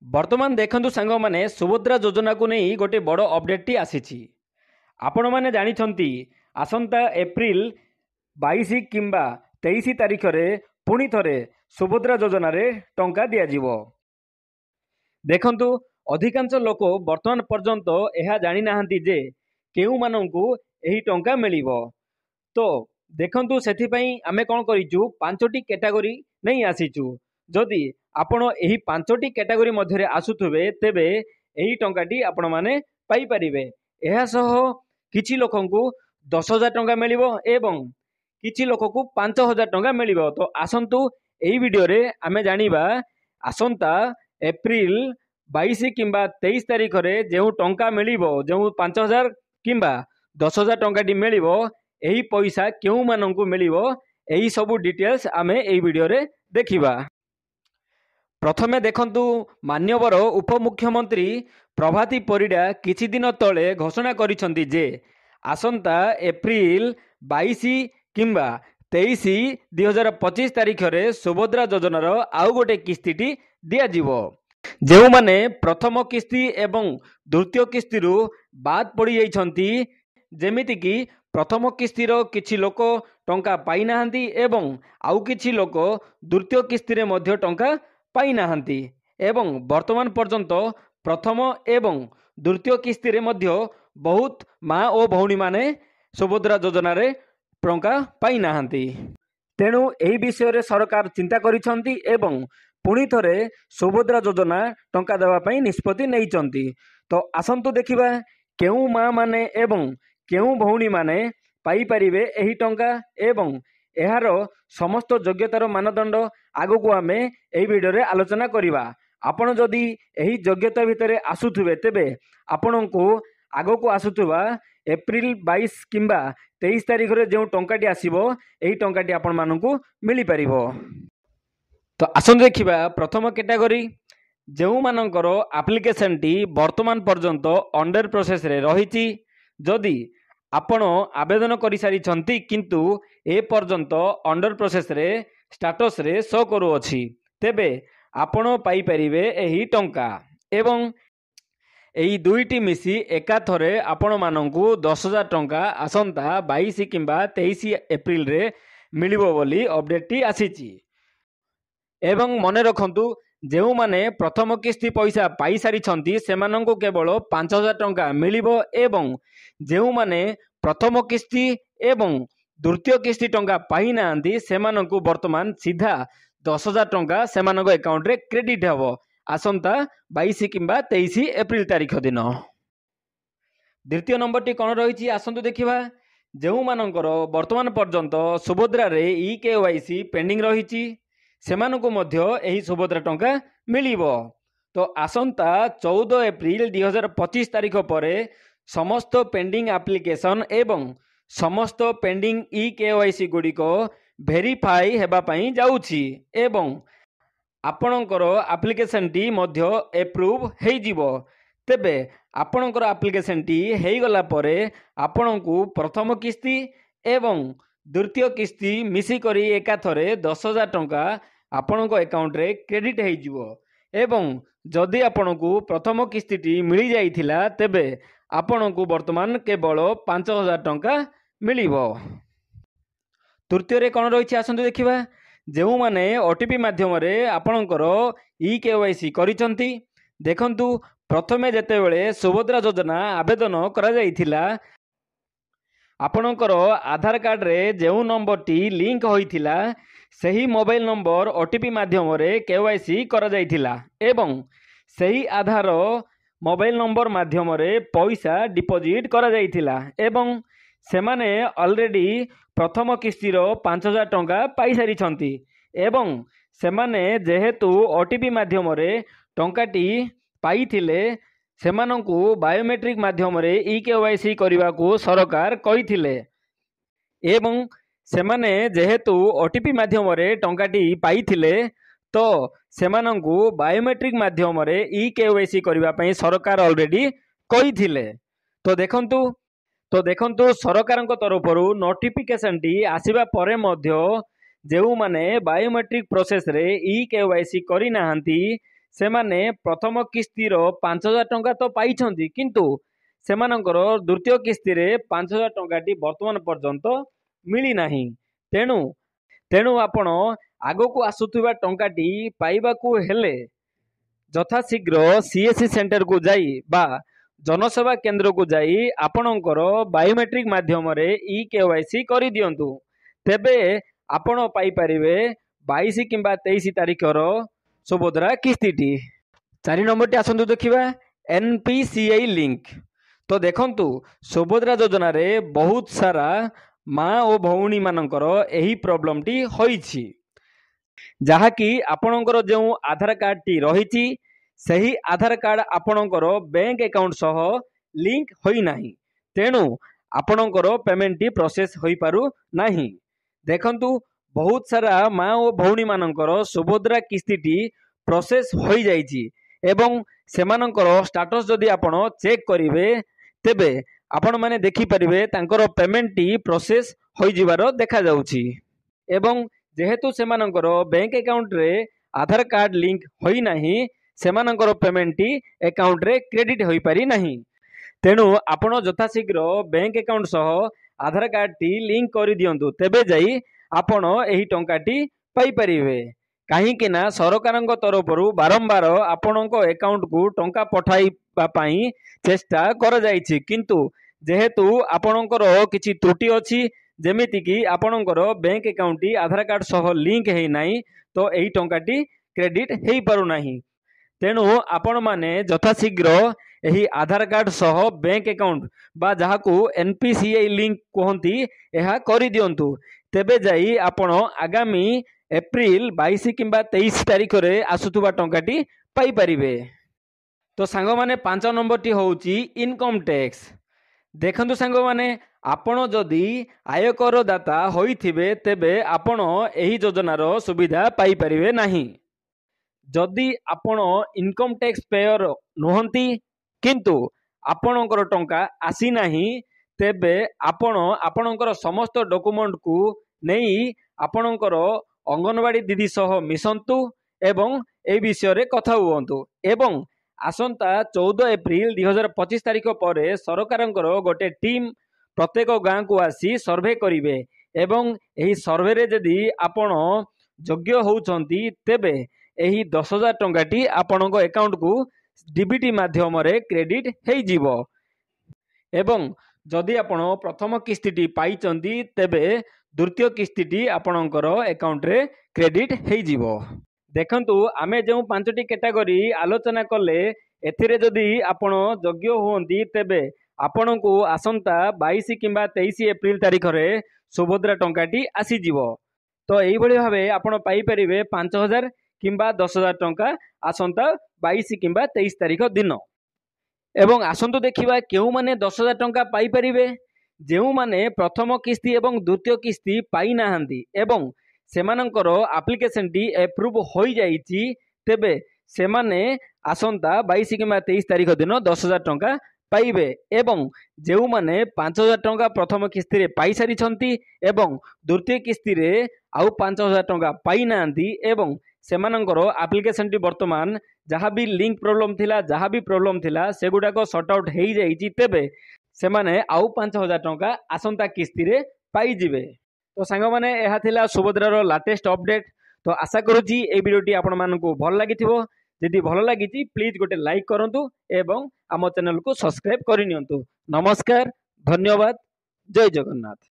वर्तमान देखंतु सांग माने सुभद्रा योजना को नहीं गोटे बड़ अपडेट टी आसी। आपण मैंने जानी आसंता एप्रिल 22 किंबा 23 तारीख रे पुणी थरे सुभद्रा योजना रे टंका दिया जीवो। देखंतु अधिकांश लोक वर्तमान पर्यंत यह जानी नाहंती जे केउ मानंकु एही टंका मिलिबो। तो देखंतु सेथिपई आमे कोन करिचु पांचटी कैटेगरी नहीं आसीचु। जदि आपण एही पांचटी कैटेगरी मध्यरे आसुथुबे तेबे एही टंकाटी आपण माने पाई परिबे। एहा सह किछि लोकंकु 10,000 टंका मिलिबो एवं किछि लोककु 5,000 टंका मिलिबो। तो आसंतु एही वीडियो रे आमे जानिबा आसंता एप्रिल 22 किंबा 23 तारीख रे जेउ टंका मिलिबो, जेउ 5,000 किंबा 10,000 टंकाटी मिलिबो, एही पैसा केउ मानंकु मिलिबो, एही सबु डिटेल्स आमे एही वीडियो रे देखिबा। प्रथमे देखंतु मान्यवर उपमुख्यमंत्री प्रभाती परिडा किछि दिन तले घोषणा करिसंती जे आसंता एप्रिल 22 किंबा 23 2025 तारीख रे सुभद्रा योजनार आउ गोटे किस्तीटी दिया जीवो। जेउ माने प्रथम किस्ती एवं द्वितीय किस्ती रु बाद पड़ी जाइछंती, जेमिति कि प्रथम किस्तीर किछि लोक टंका पाई नाहंती एवं आउ किछि लोक द्वितीय किस्ती रे मध्य टंका पाई नाहंती एवं वर्तमान पर्यंत प्रथम एवं द्वितीय किस्ती रे मध्य बहुत माँ और भौणी माने सुभद्रा योजना रे टंका पाई नाहंती। तेणु एही विषय रे सरकार चिंता करिसंती एवं पुणी थरे सुभद्रा योजना टंका देवा पई निष्पत्ति नेइचंती। तो आसंतु देखिबा केउ माँ माने एवं केउ भौणी माने पाई परिबे एही टंका एवं एहार समस्त योग्यतार मानदंड आगको आमे एही वीडियो रे आलोचना करिबा। आपण जदि एही योग्यता भितरे आसुथुबे तेबे आपणको आगको आसुथुबा एप्रिल 22 किंबा 23 तारीख रे जो टंकाटी आसीबो एही टंकाटी आपण मानकु मिली परिबो। तो आसन देखिबा प्रथम कैटेगरी जो मानकर एप्लिकेशन टी वर्तमान पर्यंत अंडर प्रोसेस रे रहिछि। जदि आपण आवेदन करि सारी छंती किंतु ए पर्यंत अंडर प्रोसेस रे स्टेटस रे शो करू अछि, तेबे आपण पाई परिबे एही टंका एवं एही दुईटी मिसी एका थरे आपण मानंकु 10,000 टंका आसंता 22 किंबा 23 एप्रिल रे मिलिबो बोली अपडेट टी आसीछि। एवं मने रखंतु जेउ माने प्रथम किस्ती पैसा पाई सारी छंती सेमानंकु केवल 5,000 टंका मिलिबो एवं जेउ माने प्रथम किस्ती एवं द्वितीय किस्ती टंका पाई नांती सेमानंकु वर्तमान सीधा 10,000 टंका सेमानंको अकाउंट रे क्रेडिट हबो आसंता 22 किंबा 23 एप्रिल तारीख दिन। द्वितीय नंबर टी कोन रहिछि आसंतु देखिबा जेउ मानकर वर्तमान पर्यंत सुभद्रा रे ई-केवाईसी पेंडिंग रहिछि सेमानंको मध्य एही सुभद्रा टंका मिलिबो। तो आसंता 14 एप्रिल 2025 तारीख परे समस्त पेंडिंग एप्लिकेशन एवं समस्त पेंडिंग ई-केवाईसी गुडी को वेरीफाई हेबा पई जाउछि एवं आपणकर एप्लिकेशन टी मध्य एप्रूव हेइ जिवो। तेबे आपणकर एप्लिकेशन टी हेइ गला परे आपणकु प्रथम किस्ती एवं द्वितीय किस्ती मिसी करी एका थरे 10,000 टंका आपणको अकाउंट रे क्रेडिट हेइ जिवो एवं जदि आपणकु प्रथम किस्ती टी मिली जाइथिला तेबे आपणकु वर्तमान केवल 5,000 टंका मिलिबो। तृतीय रे कोन रहिछि आसंतु देखिबा जेउ माने ओटीपी माध्यम रे आपणकर ई-केवाईसी करिसंती। देखंतु प्रथमे जेतेबेले सुभद्रा योजना आवेदन करा जाइथिला आपणकर आधार कार्ड रे जेउ नंबर टी लिंक होइथिला सही मोबाइल नंबर ओटीपी माध्यम रे केवाईसी करा जाइथिला एवं सही आधार मोबाइल नंबर माध्यम रे पैसा डिपॉजिट करा जाइथिला एवं सेमाने ऑलरेडी प्रथम किस्तीर 5,000 टंका पाई सारी छंती एवं सेमाने जेहेतु ओटीपी माध्यम रे टंकाटी पाई थिले सेमानंकु बायोमेट्रिक माध्यम रे ई-केवाईसी करने को सरकार कहिथिले एवं सेमाने जेहेतु ओटीपी माध्यम रे टंकाटी पाई थिले तो सेमानंकु बायोमेट्रिक माध्यम रे ई-केवाईसी करने पई सरकार ऑलरेडी कहिथिले। तो देखंतु सरकार तरफरु नोटिफिकेशन टी आसीबा परे मध्य जेउ माने बायोमेट्रिक प्रोसेस रे ई-केवाईसी करि नाहंती सेमाने प्रथम किस्तिर 5,000 टंका तो पाइछन्ति किंतु सेमानंकर द्वितीय किस्ती रे 5,000 टंकाटी वर्तमान पर्यंत मिली नाही। तेणु तेणु आपण आगकू आसुथिबा टंकाटी पाइबाकू हेले यथाशीघ्र सीएससी सेंटर को जाई बा जनसेवा केंद्र को जाई आपणकर बायोमेट्रिक माध्यम रे ई केवाईसी करि दियंतु। तेबे आपण पाई परिवे 22 किंबा 23 तारिखर सुभद्रा किस्तीटी। 4 नंबर टी आसंतु देखिबा एनपीसीआई लिंक। तो देखंतु सुभद्रा योजना रे बहुत सारा माँ और भौणी मानकर एही प्रॉब्लम टी होईछि, जहाँकि आपणकर जो आधार कार्ड टी रही सही आधार कार्ड आपणकर बैंक अकाउंट सह लिंक होई नाही। तेणु आपणकर पेमेंट टी प्रोसेस होई पारु नाही। देखंतु बहुत सारा माँ और भौणी मानकर सुभद्रा किस्तीटी प्रोसेस होई जाइछि एवं सेमानकर स्टाटस जदि आपण चेक करिवे तेबे आपण माने देखि परिवे तांकर पेमेंट टी प्रोसेस होई जिवार देखा जाउछि एवं जेहेतु सेमानकर बैंक अकाउंट रे आधार कार्ड लिंक होई नाही सेमानकर पेमेंट टी अकाउंट रे क्रेडिट होई पारि नाही। तेणु आपण यथाशीघ्र बैंक अकाउंट सह आधार कार्ड टी लिंक करि दियंतु, तेबे जाई आपण एही टंकाटी पाई परिवे। काहींकि ना सरकारक तरफरु बारंबार आपणक अकाउंट को टंका पठाइबा पई चेष्टा कर जाइछि किंतु जेहेतु आपणकर किछि त्रुटि अछि जेमिति कि आपणकर बैंक अकाउंट आधार कार्ड सह लिंक है नाही तो एही टंकाटी क्रेडिट हेई पारु नाही। तेणु आपण माने यथाशीघ्र एही आधार कार्ड सह बैंक अकाउंट बा जहाकू एनपीसीआई लिंक कहती यह कर दियंतु, तेबे जाई आपण आगामी एप्रिल 22 किंबा 23 तारिख रे आसुथुबा टंकाटी पाई परिवे। तो सांग माने 5 नंबर टी होउची इनकम टैक्स। देखंतु सांग माने आपण जदि आयकर दाता होइथिबे तेबे आपण एही योजनार सुविधा पाई परिवे नाही। जदि आपण इनकम टैक्स पेयर नुहंती किंतु आपणकर टंका आसी नाही तेबे आपण आपणकर समस्त डॉक्यूमेंट को नहीं आपणकर अंगनवाड़ी दीदी सह मिसंतु एवं ए विषय रे कथा हुअंतु एवं आसंता 14 एप्रिल 2025 तारिख पर सरकारंकर गोटे टीम प्रत्येक गाँ को आसी सर्वे करिवे एवं एही सर्वे रे जदि आपण योग्य होउछंती तेबे एही 10,000 टंकाटी आपणक अकाउंट को डीबीटी माध्यम रे क्रेडिट हेई जीवो एवं जदि आपण प्रथम किस्तीटी पाइचंती तेबे द्वितीय किस्तीटी आपणकर अकाउंट रे क्रेडिट हेई जीवो। देखंतु आमे जो 5टी कैटेगरी आलोचना कले एथिरे जदि आपण योग्य होंती तेबे आपणको आसंता 22 किंबा 23 एप्रिल तारिख रे सुभद्रा टंकाटी आसी जीवो। तो एई भली भाबे आपण पाई परिवे 5,000 किंबा 10,000 टंका आसंता 22 किंबा 23 तारिख दिन। एवं आसंतु देखिबा केउ माने 10,000 टंका पाई परिवे जेउ माने प्रथम किस्ती एवं द्वितीय किस्ती पाई नाहंती एवं सेमानंकर एप्लिकेशन टी एप्रूव होई जाइछि तेबे सेमाने आसंता 22 किंबा 23 तारिख दिन 10,000 टंका पाइबे एवं जेउ माने 5,000 टंका प्रथम किस्ती रे पाई सारी छंती एवं द्वितीय किस्ती रे आउ 5,000 टंका पाई नांती एवं सेमानंकर एप्लिकेशन टी वर्तमान जहाँ भी लिंक प्रॉब्लम थिला जहाँ भी प्रॉब्लम थिला सेगुडा को सॉर्ट आउट हेई जाइछि तेबे सेमाने आउ 5,000 टंका आसंता किस्ती रे पाई जिवे। तो सांग माने यह थिला सुभद्रार लाटेस्ट अपडेट। तो आशा करुच्ची ए वीडियोटी आपण मानकु भल लागिथिबो। जदि भल लागिछि प्लीज गोटे लाइक करंतु एवं आम चैनल को सब्सक्राइब करि नियंतु। नमस्कार, धन्यवाद, जय जगन्नाथ।